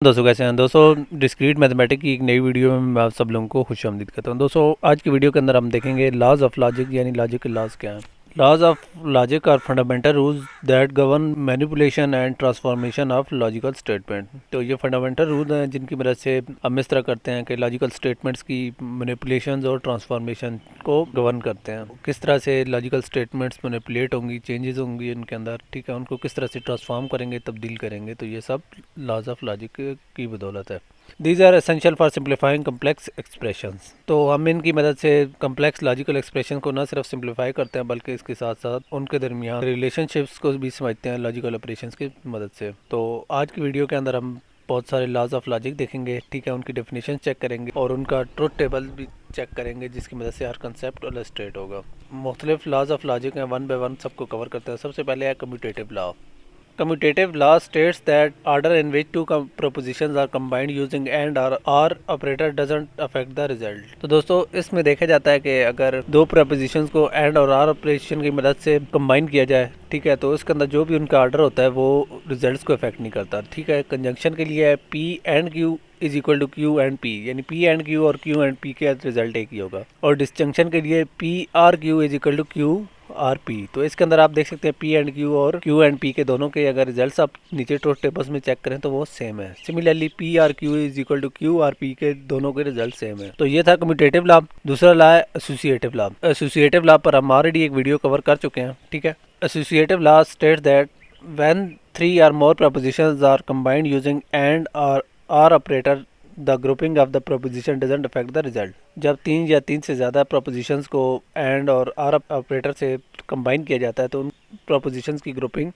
दोस्तों कैसे हैं दोस्तों। डिस्क्रीट मैथमेटिक्स की एक नई वीडियो में मैं आप सब लोगों को खुशामदीद कहता हूं। दोस्तों आज की वीडियो के अंदर हम देखेंगे लॉज ऑफ लॉजिक यानी लॉजिक के लॉज क्या हैं। Laws of logic are fundamental rules that govern manipulation and transformation of logical statement. तो ये फंडामेंटल रूल हैं जिनकी मदद से हम इस तरह करते हैं कि लॉजिकल स्टेटमेंट्स की मैनिपुलेशंस और ट्रांसफॉर्मेशन को गवर्न करते हैं। किस तरह से लॉजिकल स्टेटमेंट्स मैनिपुलेट होंगी, चेंजेस होंगी उनके अंदर, ठीक है, उनको किस तरह से ट्रांसफॉर्म करेंगे, तब्दील करेंगे, तो ये सब लॉज ऑफ लॉजिक की बदौलत है। These are essential for simplifying complex expressions. तो हम इनकी मदद से कम्प्लेक्स लॉजिकल एक्सप्रेशन को न सिर्फ सिंप्लीफाई करते हैं बल्कि इसके साथ साथ उनके दरमियान रिलेशनशिप्स को भी समझते हैं लॉजिकल ऑपरेशंस की मदद से। तो आज की वीडियो के अंदर हम बहुत सारे लॉज ऑफ लॉजिक देखेंगे, ठीक है, उनकी डेफिनेशन चेक करेंगे और उनका ट्रुथ टेबल भी चेक करेंगे जिसकी मदद से हर कंसेप्ट इलस्ट्रेट होगा। मुख्तलिफ लॉज ऑफ लॉजिक हैं, वन बाय वन सबको कवर करते हैं। सबसे पहले है commutative law. Commutative law states that order in which two propositions are combined using and or operator doesn't affect the result। तो दोस्तों इसमें देखा जाता है कि अगर दो प्रपोजिशंस को एंड और आर ऑपरेशन की मदद से कंबाइन किया जाए, ठीक है, तो इसके अंदर जो भी उनका ऑर्डर होता है वो रिजल्ट्स को अफेक्ट नहीं करता, ठीक है। कंजंक्शन के लिए है P and Q is equal to Q and P, यानी पी एंड क्यू और क्यू एंड पी के रिजल्ट एक ही होगा। और डिस्जंक्शन के लिए P or Q is equal to Q or P. तो इसके अंदर आप देख सकते हैं पी एंड क्यू और क्यू एंड पी के दोनों के अगर रिजल्ट्स आप नीचे ट्रुथ टेबल्स में चेक करें तो वो सेम है। Similarly P or Q is equal to Q or P के दोनों के रिजल्ट सेम है। तो ये था कम्यूटेटिव लॉ। दूसरा लॉ है एसोसिएटिव लॉ। एसोसिएटिव लॉ पर हम ऑलरेडी एक वीडियो कवर कर चुके हैं, ठीक है। Associative law state that when 3 or more propositions are combined using and or operator the grouping of the proposition doesn't affect the result. जब 3 या 3 से ज़्यादा प्रोपोजिशंस को एंड और आर ऑपरेटर से कंबाइन किया जाता है तो उन प्रोपोजिशंस की ग्रुपिंग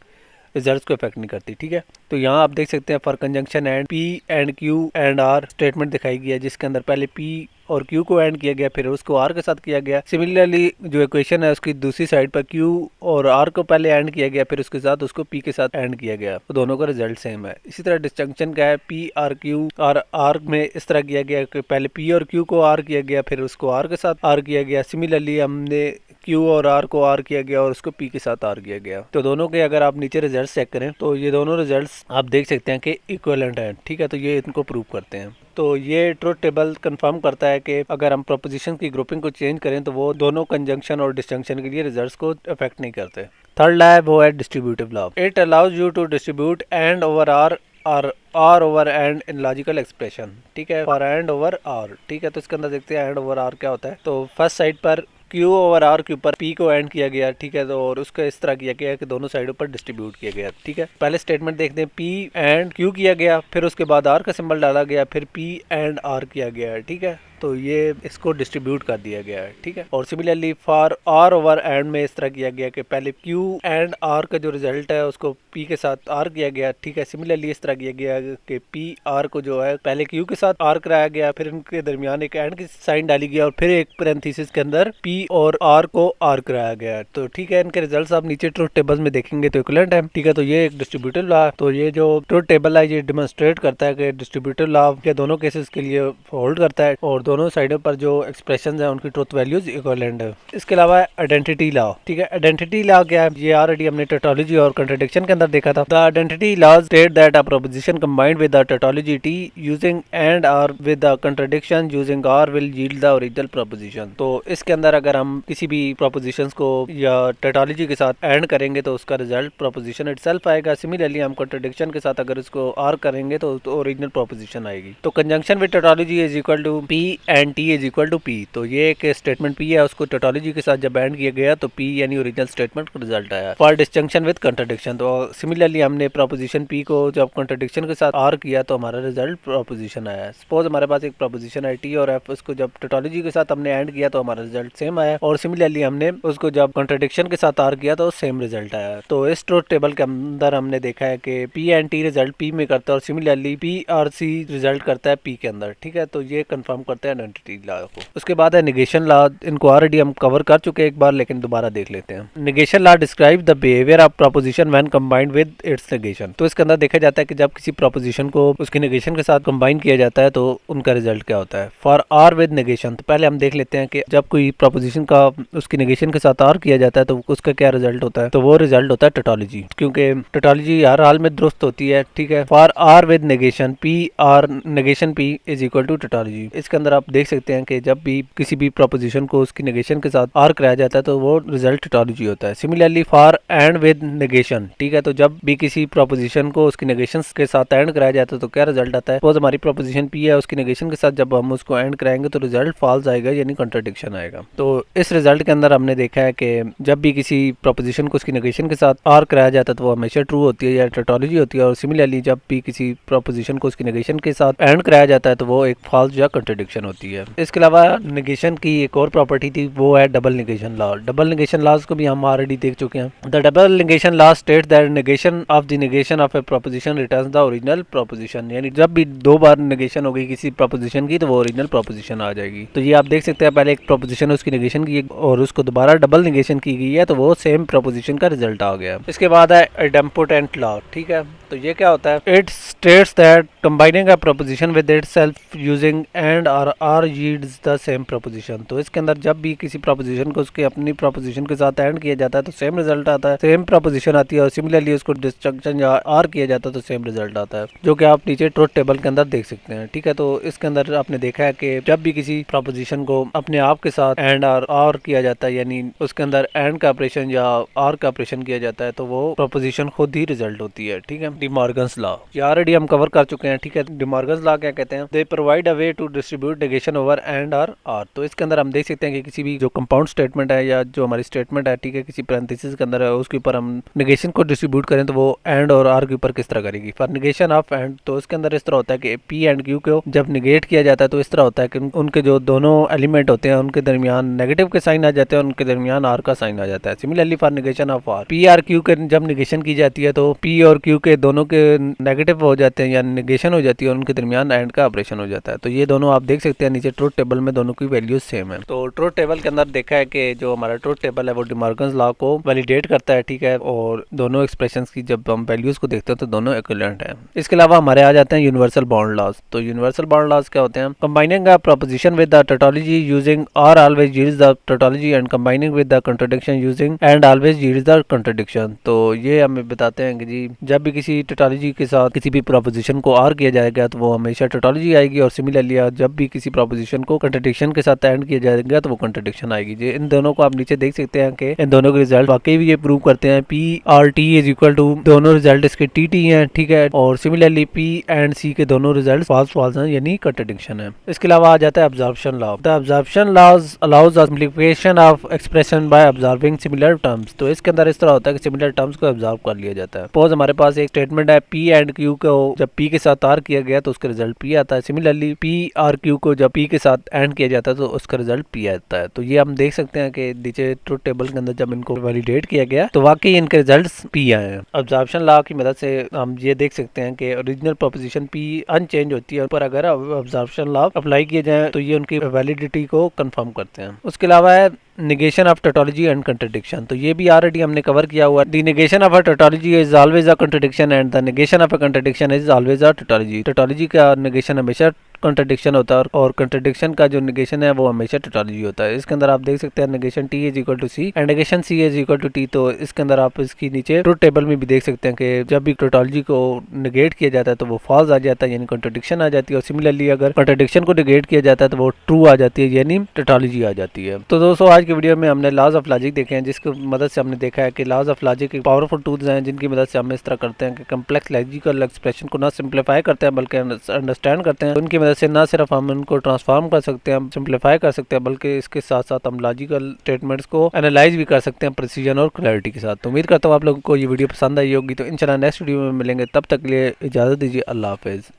रिजल्ट्स को इफेक्ट नहीं करती, ठीक है। तो यहाँ आप देख सकते हैं for conjunction and P and Q and R statement दिखाई गई है जिसके अंदर पहले पी और क्यू को एंड किया गया फिर उसको आर के साथ किया गया। सिमिलरली जो इक्वेशन है उसकी दूसरी साइड पर क्यू और आर को पहले एंड किया गया फिर उसके साथ उसको पी के साथ एंड किया गया, तो दोनों का रिजल्ट सेम है। इसी तरह डिस्जंक्शन का है पी आर क्यू और आर में इस तरह किया गया कि पहले पी और क्यू को आर किया गया फिर उसको आर के साथ आर किया गया। सिमिलरली हमने क्यू और आर को आर किया गया और उसको पी के साथ आर किया गया। तो दोनों के अगर आप नीचे रिजल्ट चेक करें तो ये दोनों रिजल्ट्स आप देख सकते हैं कि इक्विवेलेंट हैं, ठीक है। तो ये इनको प्रूव करते हैं। तो ये ट्रुथ टेबल कंफर्म करता है कि अगर हम प्रोपोजिशन की ग्रुपिंग को चेंज करें तो वो दोनों कंजंक्शन और डिस्जंक्शन के लिए रिजल्ट्स को अफेक्ट नहीं करते। थर्ड लॉ है वो है distributive law. It allows you to distribute and over or और or over and in logical expression, ठीक है, फॉर एंड ओवर आर, ठीक है। तो इसके अंदर देखते हैं एंड ओवर आर क्या होता है। तो फर्स्ट साइड पर क्यू ओवर आर के ऊपर पी को एंड किया गया, ठीक है, तो और उसका इस तरह किया गया कि दोनों साइडों पर डिस्ट्रीब्यूट किया गया, ठीक है। पहले स्टेटमेंट देखते हैं पी एंड क्यू किया गया फिर उसके बाद आर का सिंबल डाला गया फिर पी एंड आर किया गया, ठीक है। तो ये इसको डिस्ट्रीब्यूट कर दिया गया है, ठीक है। और similarly for or over and में इस तरह किया गया कि पहले क्यू एंड आर का जो रिजल्ट है उसको पी के साथ आर किया गया, ठीक है। सिमिलरली इस तरह किया गया कि पी आर को जो है पहले क्यू के साथ आर कराया गया फिर इनके दरमियान एक एंड की साइन डाली गई और फिर एक पैरेंथेसिस के अंदर पी और आर को आर कराया गया। तो ठीक है, इनके रिजल्ट्स आप नीचे ट्रुथ टेबल में देखेंगे तो इक्विवेलेंट है, ठीक है। तो ये एक डिस्ट्रीब्यूटिव लॉ। तो ये जो ट्रुथ टेबल है ये डेमोंस्ट्रेट करता है कि डिस्ट्रीब्यूटिव लॉ के दोनों केसेस के लिए होल्ड करता है और दोनों साइडों पर जो एक्सप्रेशंस हैं उनकी ट्रुथ वैल्यूज इक्विवेलेंट है। इसके अलावा आइडेंटिटी लॉ, ठीक है। आइडेंटिटी लॉ क्या है ये ऑलरेडी हमने टोटोलॉजी और कंट्राडिक्शन के अंदर देखा था। The identity law state that a proposition combined with the tautology T using and और विद द कंट्राडिक्शन यूजिंग और will yield the original proposition. तो इसके अंदर अगर हम किसी भी प्रोपोजिशंस को या टोटोलॉजी के साथ एंड करेंगे तो उसका रिजल्ट प्रोपोजिशन इटसेल्फ आएगा। सिमिलरली हम कंट्राडिक्शन के साथ अगर इसको आर करेंगे तो ओरिजिनल प्रोपोजिशन आएगी। तो conjunction with tautology is equal to P and T is equal to P. तो ये एक स्टेटमेंट पी है उसको टोटोलॉजी के साथ जब एंड किया गया तो पी यानी ओरिजिनल स्टेटमेंट का रिजल्ट आया। फॉर डिस्जंक्शन विद कंट्राडिक्शन, तो सिमिलरली हमने प्रोपोजिशन पी को जब कंट्राडिक्शन के साथ आर किया तो हमारा रिजल्ट प्रोपोजिशन आया। सपोज हमारे पास एक प्रोपोजिशन है टी और एफ, उसको जब टोटोलॉजी के साथ हमने एंड किया तो हमारा रिजल्ट सेम आया और सिमिलरली हमने उसको जब कंट्राडिक्शन के साथ आर किया तो सेम रिजल्ट आया। तो इस ट्रुथ टेबल के अंदर हमने देखा है कि P and T result P में करता है और सिमिलरली पी और सी रिजल्ट करता है पी के अंदर, ठीक है। तो ये कंफर्म करता बोलते हैं आइडेंटिटी लॉ को। उसके बाद है निगेशन लॉ। इनको ऑलरेडी हम कवर कर चुके हैं एक बार, लेकिन दोबारा देख लेते हैं। Negation law describe the behaviour of proposition when combined with its negation. तो इसके अंदर देखा जाता है कि जब किसी प्रोपोजिशन को उसकी नेगेशन के साथ कंबाइन किया जाता है तो उनका रिजल्ट क्या होता है। फॉर आर विद नेगेशन, तो पहले हम देख लेते हैं कि जब कोई प्रोपोजिशन का उसकी नेगेशन के साथ आर किया जाता है तो उसका क्या रिजल्ट होता है। तो वो रिजल्ट होता है टोटोलॉजी, क्योंकि टोटोलॉजी हर हाल में दुरुस्त होती है, ठीक है। For or with negation P or negation P is equal to tautology. इसके अंदर आप देख सकते हैं कि जब भी किसी भी प्रोपोजिशन को उसकी नेगेशन के साथ आर कराया जाता है तो वो रिजल्ट टोटोलॉजी होता है। Similarly for and with negation, ठीक है, तो जब भी किसी प्रोपोजिशन को उसकी नेगेशन के साथ एंड कराया जाता है तो क्या रिजल्ट आता है। सपोज हमारी प्रोपोजिशन पी है, उसकी नेगेशन के साथ जब हम उसको एंड कराएंगे तो रिजल्ट फॉल्स आएगा, यानी कॉन्ट्रडिक्शन आएगा। तो इस रिजल्ट के अंदर हमने देखा है कि जब भी किसी प्रोपोजिशन को उसकी नेगेशन के साथ आर कराया जाता है तो वो हमेशा ट्रू होती है या टोटोलॉजी होती है। और सिमिलरली जब भी किसी प्रोपोजिशन को उसकी नेगेशन के साथ एंड कराया जाता है तो वो एक फॉल्स या कॉन्ट्रडिक्शन होती है। इसके अलावा नेगेशन की एक और प्रॉपर्टी थी, वो है double negation law. Double negation laws को भी हम ऑलरेडी देख चुके हैं। The double negation law states that negation of the negation of a proposition returns the original proposition, यानी जब भी दो बार नेगेशन होगी किसी प्रोपोजिशन की तो वो ओरिजिनल प्रोपोजिशन आ जाएगी। तो ये आप देख सकते हैं, पहले एक प्रोपोजिशन उसकी नेगेशन की और उसको दोबारा डबल नेगेशन की गई है तो वो सेम प्रोपोजिशन का रिजल्ट आ गया। इसके बाद है इडेम्पोटेंट लॉ, ठीक है। तो ये क्या होता है। It states that combining a proposition with itself using and और or yields the same proposition. तो इसके अंदर जब भी किसी प्रोपोजिशन को उसके अपनी प्रोपोजिशन के साथ एंड किया जाता है तो सेम रिजल्ट आता है, सेम प्रोपोजिशन आती है। और सिमिलरली उसको डिस्जंक्शन या आर किया जाता है तो सेम रिजल्ट आता है, जो कि आप नीचे ट्रुथ टेबल के अंदर देख सकते हैं, ठीक है। तो इसके अंदर आपने देखा है कि जब भी किसी प्रोपोजिशन को अपने आप के साथ एंड और किया जाता है, यानी उसके अंदर एंड का ऑपरेशन या आर का ऑपरेशन किया जाता है तो वो प्रोपोजिशन खुद ही रिजल्ट होती है, ठीक है। डिमॉर्गन्स लॉ ये ऑलरेडी हम कवर कर चुके हैं, ठीक है। डिमॉर्गन्स लॉ क्या कहते हैं। They provide a way to distribute negation over and और आर। तो इसके अंदर हम देख सकते हैं कि किसी भी जो कंपाउंड स्टेटमेंट है या जो हमारी स्टेटमेंट है, ठीक है, किसी पैरेंथेसिस के अंदर है, उसके ऊपर हम नेगेशन को डिस्ट्रीब्यूट करें तो वो एंड और आर के ऊपर किस तरह करेगी। फॉर नेगेशन ऑफ एंड, तो इसके अंदर इस तरह होता है कि पी एंड क्यू को जब निगेट किया जाता है तो इस तरह होता है कि उनके जो दोनों एलिमेंट होते हैं उनके दरमियान नेगेटिव के साइन आ जाते हैं, उनके दरमियान आर का साइन आ जाता है। Similarly for negation of or, P or Q के जब नेगेशन की जाती है तो पी और क्यू के दोनों के नेगेटिव हो जाते हैं या नेगेशन हो जाती है, उनके दरमियान एंड का ऑपरेशन हो जाता है। तो ये दोनों आप देख सकते हैं नीचे ट्रुथ टेबल में दोनों की वैल्यूज सेम है। तो ट्रुथ टेबल के अंदर देखा है कि जो हमारा ट्रुथ टेबल है वो डिमॉर्गन्स लॉ को वैलिडेट करता है, ठीक है। और दोनों एक्सप्रेशंस की जब हम वैल्यूज को देखते हैं तो दोनों इक्विवेलेंट हैं। इसके अलावा हमारे आ जाते हैं यूनिवर्सल बाउंड लॉज। तो यूनिवर्सल बाउंड लॉज क्या होते हैं। Combining a proposition with the tautology using or always yields the tautology and combining with the contradiction using and always yields the contradiction. तो ये हमें बताते हैं कि जी जब भी किसी टोटोलॉजी के साथ किसी भी प्रोपोजिशन को आर किया जाएगा तो वो हमेशा टोटोलॉजी आएगी, और सिमिलरली जब भी किसी प्रोपोजिशन को कॉन्ट्रडिक्शन के साथ एंड किया जाएगा तो वो कॉन्ट्रडिक्शन आएगी। जी इन दोनों को आप नीचे देख सकते हैं कि इन दोनों के रिजल्ट वाकई भी ये प्रूव करते हैं। P or T is equal to दोनों रिजल्ट इसके टी टी हैं, ठीक है। और सिमिलरली पी एंड सी के दोनों रिजल्ट फॉल्स हैं, यानी कॉन्ट्रडिक्शन है। इसके अलावा आ जाता है absorption law. The absorption laws allows the simplification of expression by observing similar terms. तो इसके अंदर इस तरह होता है कि सिमिलर टर्म्स को ऑब्जर्व कर लिया जाता है। सपोज हमारे पास एक स्टेटमेंट है पी एंड क्यू को जब पी के साथ आर किया गया तो उसका रिजल्ट पी आता है। सिमिलरली पी आर क्यू को जब पी के साथ एंड किया जाता है तो उसका रिजल्ट पी आता है। तो ये हम देख सकते हैं कि नीचे ट्रुथ टेबल के अंदर जब इनको वैलिडेट किया गया तो वाकई इनके रिजल्ट्स पी आए हैं। अब्जॉर्प्शन लॉ की मदद से हम ये देख सकते हैं कि ओरिजिनल प्रोपोजिशन पी अनचेंज होती है, पर अगर अब्जॉर्प्शन लॉ अप्लाई किए जाए तो ये उनकी वैलिडिटी को कंफर्म करते हैं। उसके अलावा है negation of tautology and contradiction। तो ये भी ऑलरेडी हमने कवर किया हुआ है। The negation of a tautology is always a contradiction and the negation of a contradiction is always a tautology। tautology का negation हमेशा कॉन्ट्रडिक्शन होता है और कॉन्ट्रडिक्शन का जो नेगेशन है वो हमेशा टोटोलॉजी होता है। इसके अंदर आप देख सकते हैं negation T is equal to C and negation C is equal to T. तो इसके अंदर आप इसकी नीचे ट्रुथ टेबल में भी देख सकते हैं कि जब भी टोटोलॉजी को नेगेट किया जाता है तो वो फॉल्स आ जाता है, यानी कॉन्ट्रडिक्शन आ जाती है। और सिमिलरली अगर कॉन्ट्रडिक्शन को नेगेट किया जाता है तो वो ट्रू आ जाती है, यानी टोटोलॉजी आ जाती है। तो दोस्तों आज की वीडियो में हमने लॉज ऑफ लॉजिक देखे हैं, जिसकी मदद से हमने देखा है कि लॉज ऑफ लॉजिक एक पावरफुल टूल्स हैं जिनकी मदद से हम इस तरह करते हैं कि कम्प्लेक्स लॉजिकल एक्सप्रेशन को ना सिंप्लीफाई करते हैं बल्कि अंडरस्टैंड करते हैं। उनकी मदद से ना सिर्फ हम उनको ट्रांसफॉर्म कर सकते हैं, हम सिंप्लीफाई कर सकते हैं, बल्कि इसके साथ साथ हम लॉजिकल स्टेटमेंट्स को एनालाइज भी कर सकते हैं प्रिसीजन और क्लैरिटी के साथ। तो उम्मीद करता हूँ आप लोगों को ये वीडियो पसंद आई होगी। तो इंशाल्लाह नेक्स्ट वीडियो में मिलेंगे, तब तक के लिए इजाज़त दीजिए। अल्लाह हाफिज़।